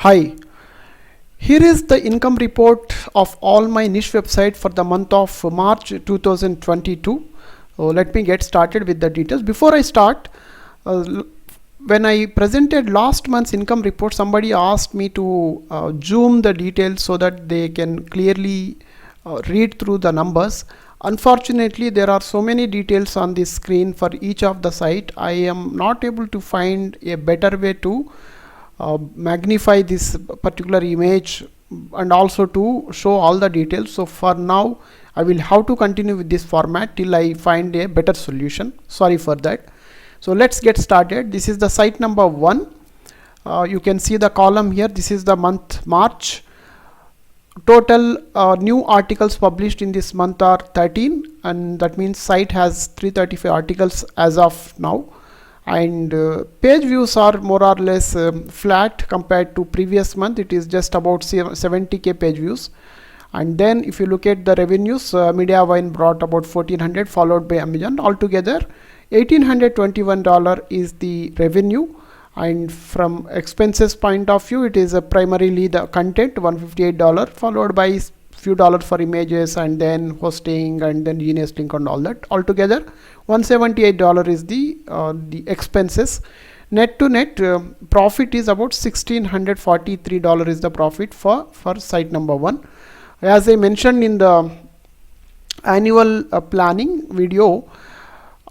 Hi, here is the income report of all my niche website for the month of March 2022. Let me get started with the details. Before I start, when I presented last month's income report, somebody asked me to zoom the details so that they can clearly read through the numbers. Unfortunately, there are so many details on this screen for each of the site. I am not able to find a better way to magnify this particular image and also to show all the details. So for now I will have to continue with this format till I find a better solution. Sorry for that. So let's get started. This is the site number 1. You can see the column here. This is the month March. Total new articles published in this month are 13, and that means site has 335 articles as of now. And page views are more or less flat compared to previous month. It is just about 70k page views. And then if you look at the revenues, MediaVine brought about 1400, followed by Amazon. Altogether $1,821 is the revenue. And from expenses point of view, it is primarily the content, $158, followed by few dollars for images and then hosting and then Genius link and all that. Altogether $178 is the expenses. Net to net profit is about $1,643 is the profit for site number 1. As I mentioned in the annual planning video,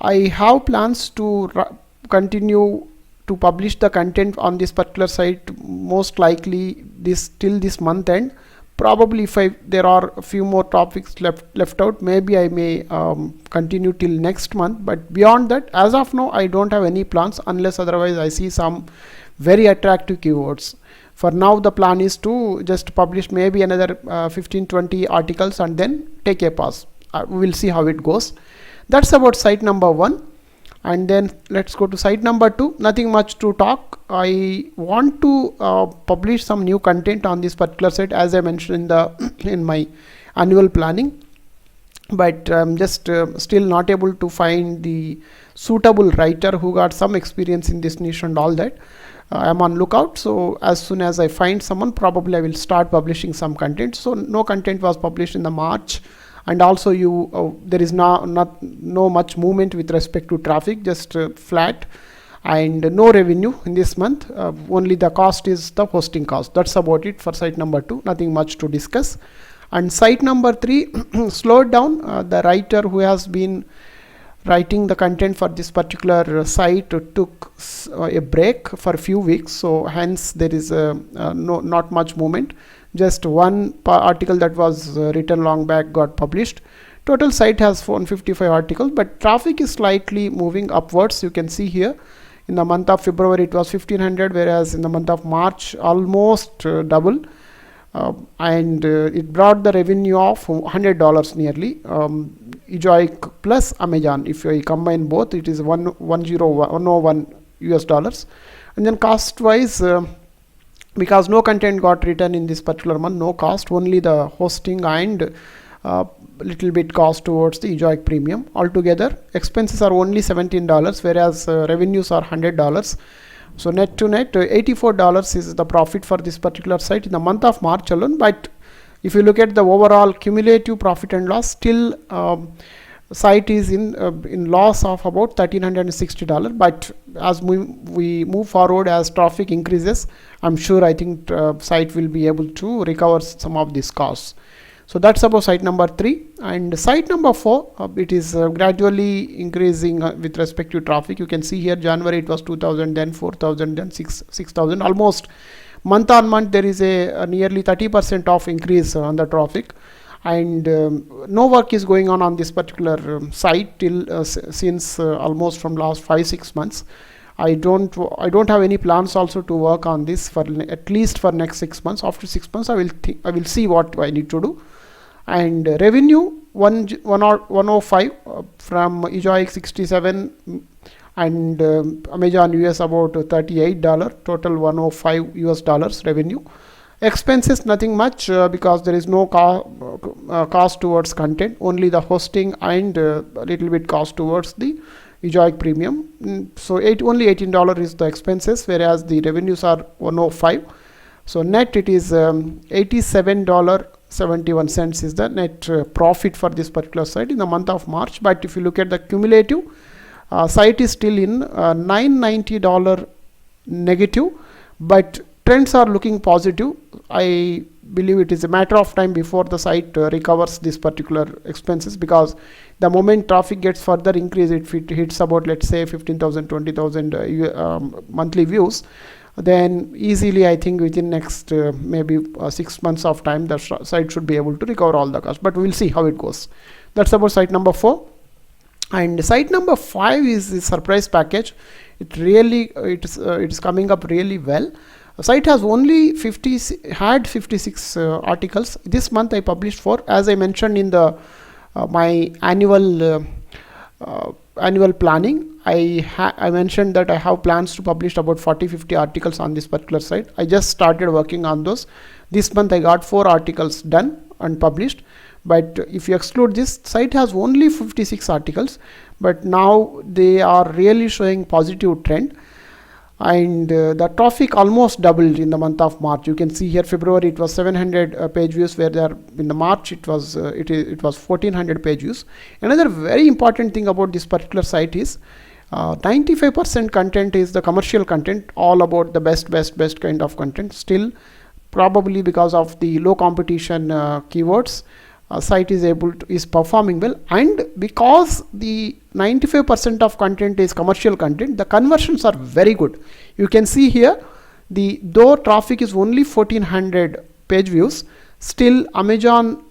I have plans to continue to publish the content on this particular site, most likely till this month end. Probably if there are a few more topics left out, maybe I may continue till next month. But beyond that, as of now, I don't have any plans unless otherwise I see some very attractive keywords. For now, the plan is to just publish maybe another 15-20 articles and then take a pause. We will see how it goes. That's about site number 1. And then let's go to site number 2. Nothing much to talk. I want to publish some new content on this particular site, as I mentioned in my annual planning, but I'm just still not able to find the suitable writer who got some experience in this niche and all that. I'm on lookout, so as soon as I find someone, probably I will start publishing some content. So no content was published in the March. And also there is no much movement with respect to traffic, just flat, and no revenue in this month. Only the cost is the hosting cost. That's about it for site number 2. Nothing much to discuss. And site number 3 slowed down. The writer who has been writing the content for this particular site took a break for a few weeks. So hence there is not much movement. Just one article that was written long back got published. Total site has 455 articles, but traffic is slightly moving upwards. You can see here in the month of February it was 1500, whereas in the month of March almost double, and it brought the revenue of $100 nearly. EZOIC plus Amazon, if you combine both, it is 101 US dollars. And then cost wise, because no content got written in this particular month, no cost, only the hosting and little bit cost towards the EZOIC premium. Altogether expenses are only $17, whereas revenues are $100. So net to net $84 is the profit for this particular site in the month of March alone. But if you look at the overall cumulative profit and loss, still site is in loss of about $1,360. But as we move forward, as traffic increases, I'm sure I think site will be able to recover some of these costs. So that's about site number 3. And site number 4, it is gradually increasing with respect to traffic. You can see here January it was 2000, then 4000, then 6000. Almost month on month there is a nearly 30% of increase on the traffic. And no work is going on this particular site till since almost from last 5-6 months. I don't have any plans also to work on this for at least for next 6 months. After 6 months I will see what I need to do. And revenue 105 from EZOIC 67 and Amazon US about $38, total 105 US dollars revenue. Expenses nothing much because there is no cost towards content, only the hosting and a little bit cost towards the EZOIC premium. So only $18 is the expenses, whereas the revenues are 105. So net it is $87.71 is the net profit for this particular site in the month of March. But if you look at the cumulative, site is still in $990 negative, but trends are looking positive. I believe it is a matter of time before the site recovers this particular expenses, because the moment traffic gets further increased, if it hits about, let's say, 15,000 20,000 monthly views, then easily I think within next maybe 6 months of time the site should be able to recover all the costs, but we'll see how it goes. That's about site number 4. And site number 5 is the surprise package. It really it's coming up really well. The site has only 56 articles. This month I published 4. As I mentioned in the my annual planning, I mentioned that I have plans to publish about 40-50 articles on this particular site. I just started working on those. This month I got 4 articles done and published. But if you exclude this, site has only 56 articles, but now they are really showing positive trend. And the traffic almost doubled in the month of March. You can see here February it was 700 page views, where there in the March it was 1400 page views. Another very important thing about this particular site is 95% content is the commercial content, all about the best kind of content. Still, probably because of the low competition keywords, site is performing well, and because the 95% of content is commercial content, the conversions are very good. You can see here, though traffic is only 1400 page views, still Amazon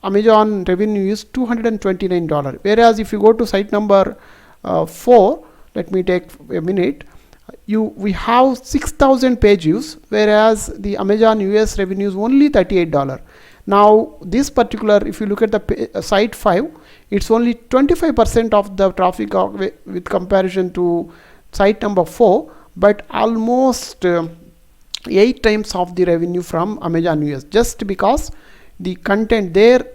revenue is $229. Whereas if you go to site number 4, let me take a minute. We have 6,000 page views, whereas the Amazon US revenue is only $38. Now this particular, if you look at the site 5, it's only 25% of the traffic with comparison to site number 4, but almost 8 times of the revenue from Amazon US, just because the content there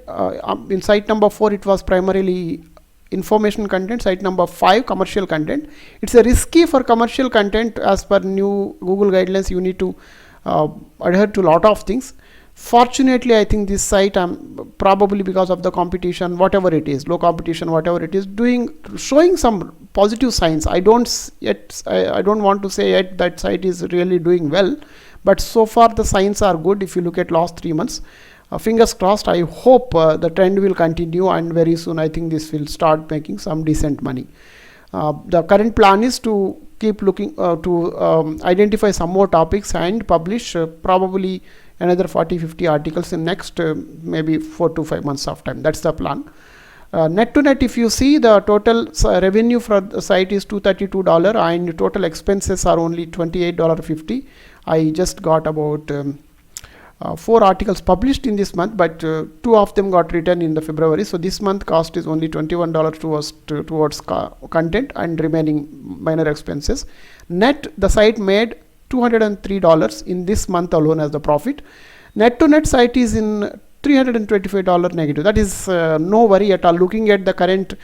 in site number 4 it was primarily information content, site number 5 commercial content. It's a risky for commercial content. As per new Google guidelines, you need to adhere to a lot of things. Fortunately, I think this site, probably because of the competition, whatever it is, low competition, whatever it is, showing some positive signs. I don't want to say yet that site is really doing well, but so far the signs are good. If you look at last 3 months, fingers crossed. I hope the trend will continue, and very soon I think this will start making some decent money. The current plan is to keep looking to identify some more topics and publish probably another 40-50 articles in next maybe 4 to 5 months of time. That's the plan. Net to net, if you see, the total revenue for the site is $232, and total expenses are only $28.50. I just got about 4 articles published in this month, but 2 of them got written in the February. So this month cost is only $21 towards content, and remaining minor expenses. Net, the site made $203 in this month alone as the profit. Net to net, site is in $325 negative. That is no worry at all. Looking at the current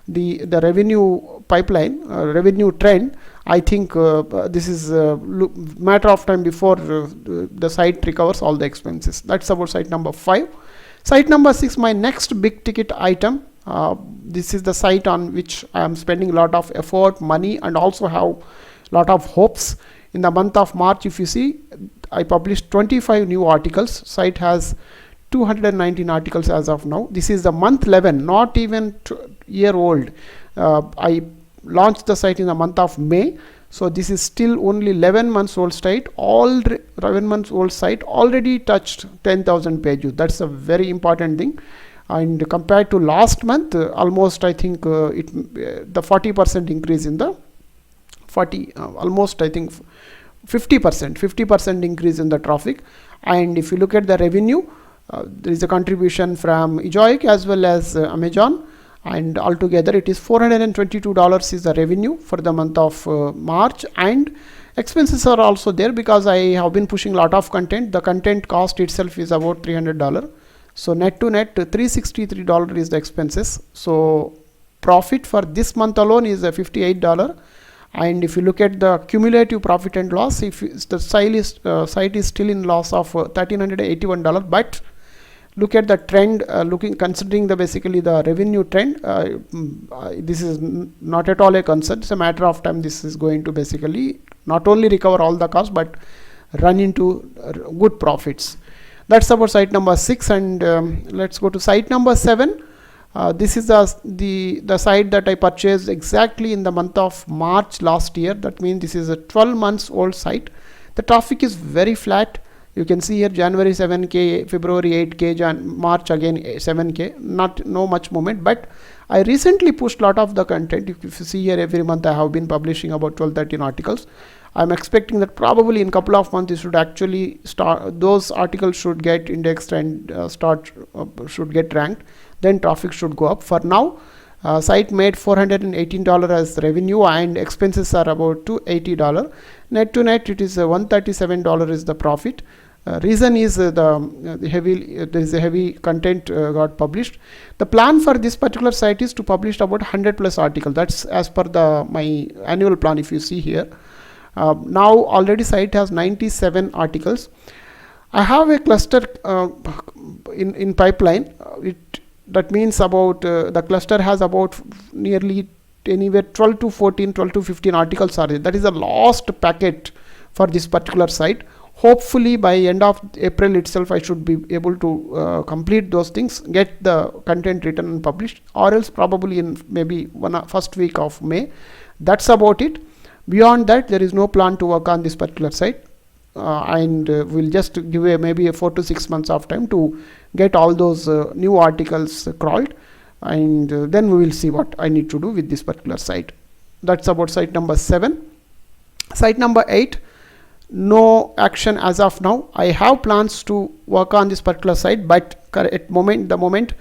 the revenue pipeline, revenue trend, I think this is matter of time before the site recovers all the expenses. That's about site number 5. Site number 6, my next big ticket item. This is the site on which I am spending a lot of effort, money, and also have a lot of hopes. In the month of March, if you see, I published 25 new articles. Site has 219 articles as of now. This is the month 11, not even year old. I launched the site in the month of May, so this is still only 11 months old site. 11 months old site already touched 10,000 page views. That's a very important thing. And compared to last month, almost I think the 40% increase in the almost I think 50% increase in the traffic. And if you look at the revenue, there is a contribution from EZOIC as well as Amazon, and altogether it is $422 is the revenue for the month of March. And expenses are also there because I have been pushing a lot of content. The content cost itself is about $300. So net to net, $363 is the expenses. So profit for this month alone is $58. And if you look at the cumulative profit and loss, if the site is still in loss of $1,381, but look at the trend, considering the basically the revenue trend, this is not at all a concern. It's a matter of time. This is going to basically not only recover all the costs but run into good profits. That's about site number 6. And let's go to site number 7. This is the site that I purchased exactly in the month of March last year. That means this is a 12 months old site. The traffic is very flat. You can see here January 7K, February 8K, March again 7K. No much movement, but I recently pushed a lot of the content. If you see here, every month I have been publishing about 12-13 articles. I'm expecting that probably in a couple of months, this should actually start. Those articles should get indexed and should get ranked. Then traffic should go up. For now, site made $418 as revenue, and expenses are about $280. Net to net, it is $137 is the profit. Reason is there is a heavy content got published. The plan for this particular site is to publish about 100+ articles. That's as per my annual plan. If you see here, now already site has 97 articles. I have a cluster in pipeline. That means about the cluster has about nearly anywhere 12 to 15 articles are there. That is the last packet for this particular site. Hopefully by end of April itself, I should be able to complete those things, get the content written and published, or else probably in maybe first week of May. That's about it. Beyond that, there is no plan to work on this particular site, and we'll just give maybe a 4 to 6 months of time to get all those new articles crawled, and then we will see what I need to do with this particular site. That's about site number 7. Site number 8, no action as of now. I have plans to work on this particular site, but at the moment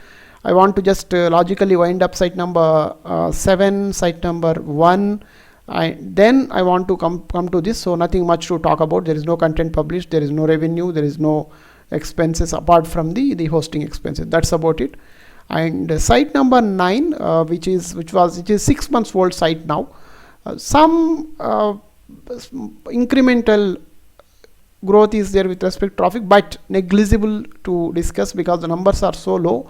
I want to just logically wind up site number 7, site number 1. Then I want to come to this. So nothing much to talk about. There is no content published, there is no revenue, there is no expenses apart from the hosting expenses. That's about it. And site number 9, which is 6 months old site now. Some incremental growth is there with respect to traffic, but negligible to discuss because the numbers are so low.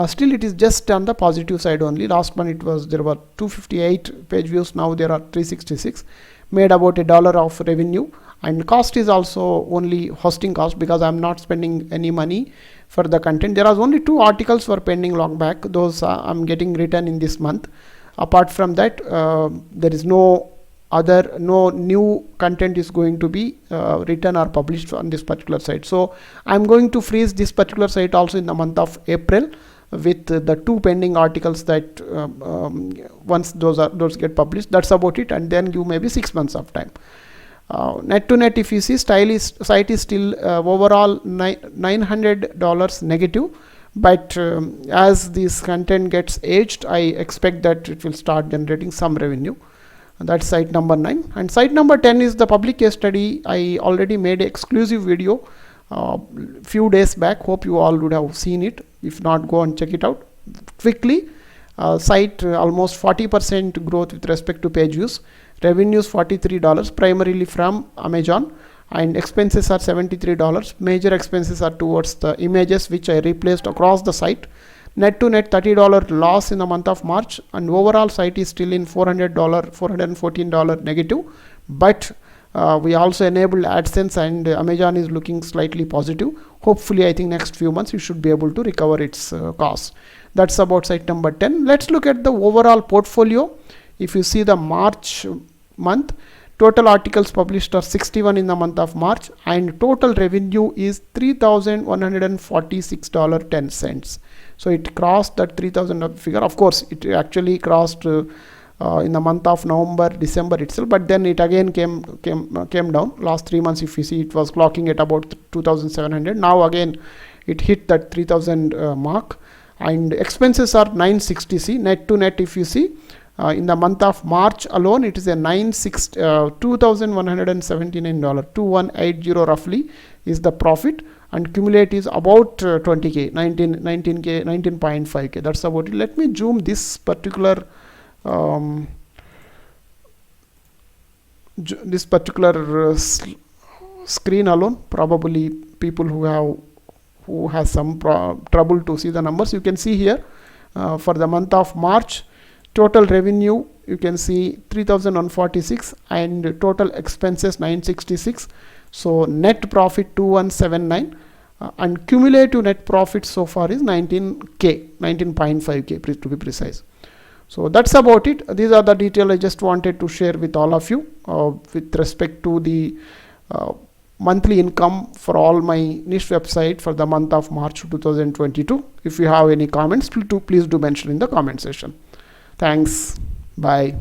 Still it is just on the positive side only. Last month there were 258 page views, now there are 366, made about $1 of revenue, and cost is also only hosting cost because I'm not spending any money for the content. There are only 2 articles were pending long back. Those I'm getting written in this month. Apart from that, there is no new content is going to be written or published on this particular site. So I'm going to freeze this particular site also in the month of April with the 2 pending articles that once those get published. That's about it, and then give maybe 6 months of time. Net to net, if you see, site is still overall $900 negative, but as this content gets aged, I expect that it will start generating some revenue. That's site number 9. And site number 10 is the public case study. I already made an exclusive video few days back. Hope you all would have seen it. If not, go and check it out quickly. Site almost 40% growth with respect to page views. Revenues $43 primarily from Amazon, and expenses are $73. Major expenses are towards the images which I replaced across the site. Net to net $30 loss in the month of March, and overall site is still in $414 negative, but we also enabled AdSense, and Amazon is looking slightly positive. Hopefully I think next few months you should be able to recover its cost. That's about site number 10. Let's look at the overall portfolio. If you see the March month, total articles published are 61 in the month of March, and total revenue is $3,146.10. So it crossed that 3,000 figure. Of course, it actually crossed in the month of November, December itself, but then it again came down. Last 3 months, if you see, it was clocking at about 2,700. Now again, it hit that 3,000 mark, and expenses are 960. See, net to net, if you see, in the month of March alone, it is a $2,179, 2180 roughly is the profit, and cumulative is about 20k, 19k, 19.5k. That's about it. Let me zoom this particular this particular screen alone. Probably people who has some trouble to see the numbers. You can see here for the month of March, total revenue you can see 3,146 and total expenses 966. So net profit 2179 and cumulative net profit so far is 19.5k to be precise. So that's about it. These are the details I just wanted to share with all of you with respect to the monthly income for all my niche website for the month of March 2022. If you have any comments, please do mention in the comment section. Thanks. Bye.